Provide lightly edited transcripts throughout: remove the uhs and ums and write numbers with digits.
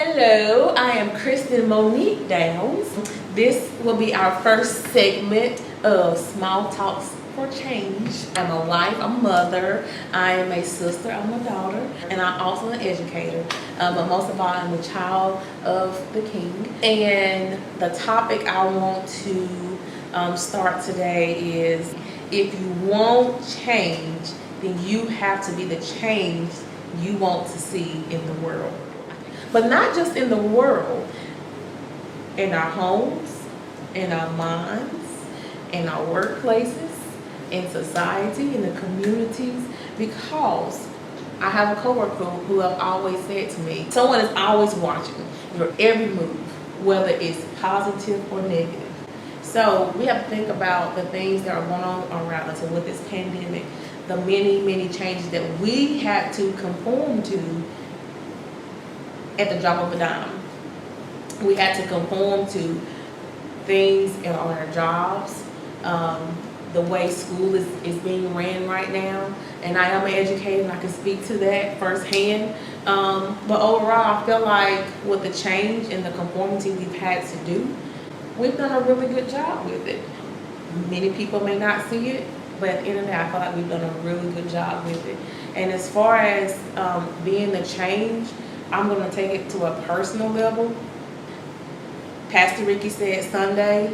Hello, I am Christin Monique Downs. This will be our first segment of Small Talks for Change. I'm a wife, a mother, I am a sister, I'm a daughter, and I'm also an educator. But most of all, I'm a child of the King. And the topic I want to start today is, if you want change, then you have to be the change you want to see in the world. But not just in the world, in our homes, in our minds, in our workplaces, in society, in the communities, because I have a coworker who have always said to me, someone is always watching your every move, whether it's positive or negative. So we have to think about the things that are going on around us, and with this pandemic, the many changes that we had to conform to at the drop of a dime. We had to conform to things on our jobs, the way school is being ran right now. And I am an educator and I can speak to that firsthand. But overall, I feel like with the change and the conformity we've had to do, we've done a really good job with it. Many people may not see it, but at the end of the day, I feel like we've done a really good job with it. And as far as being the change, I'm going to take it to a personal level. Pastor Ricky said Sunday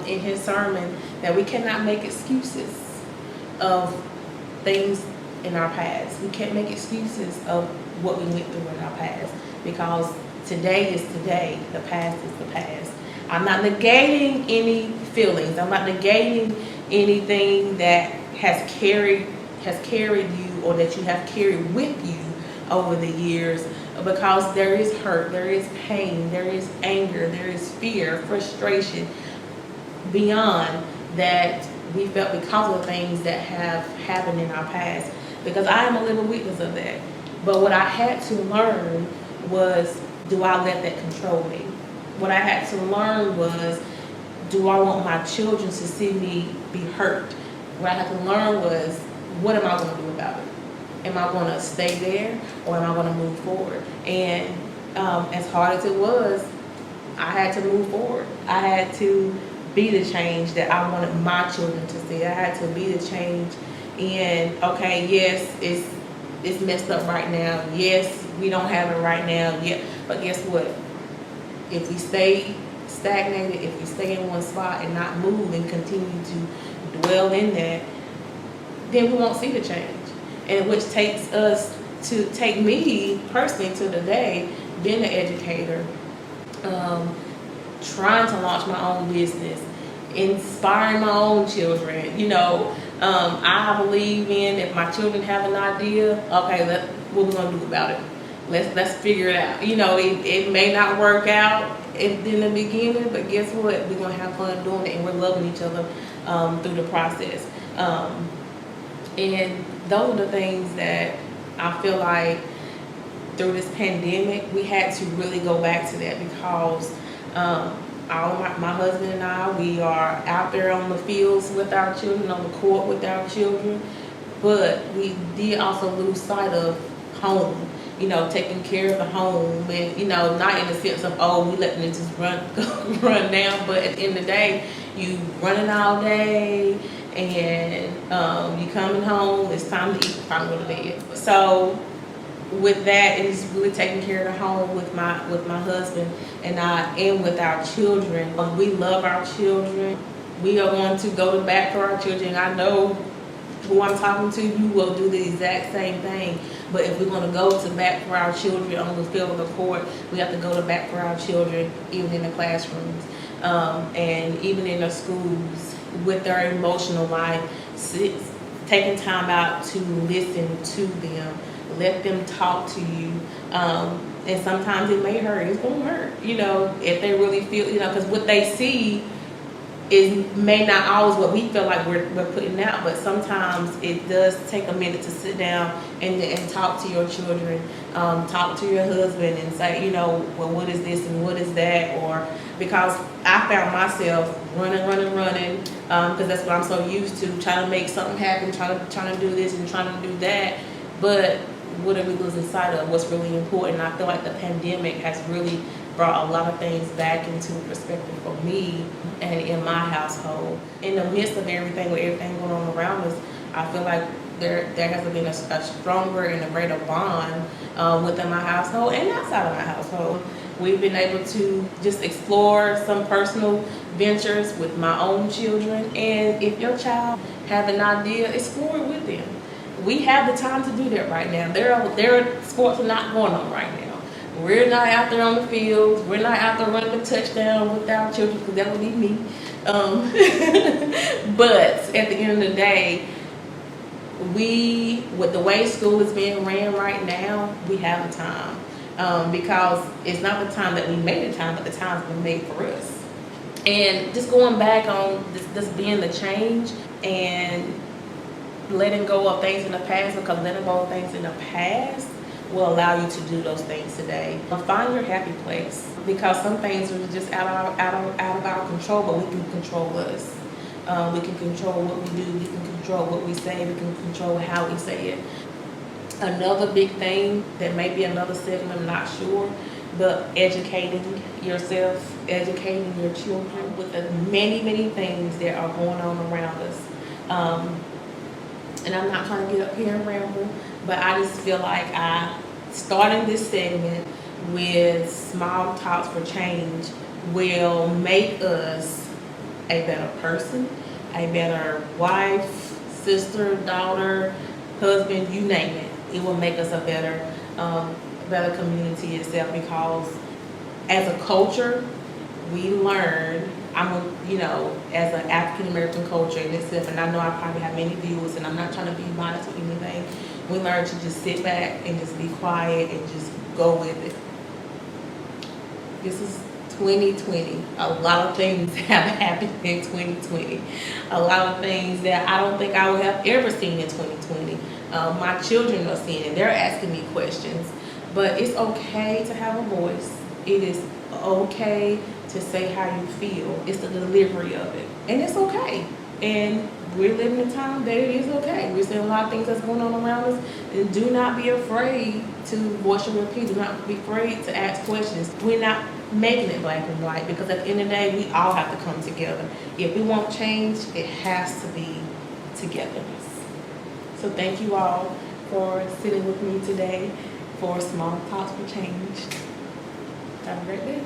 in his sermon that we cannot make excuses of things in our past. We can't make excuses of what we went through in our past, because today is today, the past is the past. I'm not negating any feelings. I'm not negating anything that has carried you, or that you have carried with you over the years, because there is hurt, there is pain, there is anger, there is fear, frustration beyond that we felt because of the things that have happened in our past, because I am a living witness of that. But what I had to learn was, do I let that control me? What I had to learn was, do I want my children to see me be hurt? What I had to learn was, what am I going to do about it? Am I going to stay there, or am I going to move forward? And as hard as it was, I had to move forward. I had to be the change that I wanted my children to see. I had to be the change. And okay, yes, it's messed up right now. Yes, we don't have it right now. Yeah, but guess what? If we stay stagnated, if we stay in one spot and not move and continue to dwell in that, then we won't see the change. And which takes us to take me personally to the day, being an educator, trying to launch my own business, inspiring my own children. I believe in, if my children have an idea, okay, what we're gonna do about it? Let's figure it out. It may not work out in the beginning, but guess what? We're gonna have fun doing it, and we're loving each other through the process. And those are the things that I feel like through this pandemic, we had to really go back to that, because my husband and I, we are out there on the fields with our children, on the court with our children, but we did also lose sight of home, taking care of the home, and, not in the sense of, we letting it just run down, but at the end of the day, you running all day, and you coming home, it's time to eat, time to go to bed. So with that, it's really taking care of the home with my husband and I, and with our children. We love our children. We are going to go to bat for our children. I know who I'm talking to, you will do the exact same thing. But if we're going to go to bat for our children on the field of the court, we have to go to bat for our children, even in the classrooms, and even in the schools, with their emotional life, taking time out to listen to them, let them talk to you. And sometimes it may hurt. It's going to hurt, if they really feel, because what they see may not always what we feel like we're putting out, but sometimes it does take a minute to sit down and talk to your children, talk to your husband and say, well, what is this and what is that? Or because I found myself running, because that's what I'm so used to, trying to make something happen, trying to do this and trying to do that. But what are we losing sight of? What's really important? I feel like the pandemic has really brought a lot of things back into perspective for me and in my household. In the midst of everything, with everything going on around us, I feel like there has been a stronger and a greater bond within my household and outside of my household. We've been able to just explore some personal ventures with my own children. And if your child have an idea, explore it with them. We have the time to do that right now. There are sports are not going on right now. We're not out there on the fields. We're not out there running a touchdown with our children, because that would be me. But at the end of the day, with the way school is being ran right now, we have the time. Because it's not the time that we made the time, but the time's been made for us. And just going back on this being the change and letting go of things in the past, because letting go of things in the past will allow you to do those things today. Find your happy place, because some things are just out of our control, but we can control us. We can control what we do. We can control what we say. We can control how we say it. Another big thing that may be another segment, I'm not sure, but educating yourself, educating your children with the many things that are going on around us. And I'm not trying to get up here and ramble, but I just feel like starting this segment with small talks for change will make us a better person, a better wife, sister, daughter, husband, you name it. It will make us a better community itself, because as a culture, we learn, as an African American culture in itself, and I know I probably have many viewers, and I'm not trying to be modest or anything, we learn to just sit back and just be quiet and just go with it. This is 2020. A lot of things have happened in 2020. A lot of things that I don't think I would have ever seen in 2020. My children are seeing it. They're asking me questions. But it's okay to have a voice. It is okay to say how you feel. It's the delivery of it. And it's okay. And we're living in a time that it is okay. We're seeing a lot of things that's going on around us. And do not be afraid to voice your opinion. Do not be afraid to ask questions. We're not making it black and white, because at the end of the day, we all have to come together. If we want change, it has to be togetherness. So thank you all for sitting with me today for Small Talks for Change. Have a great day.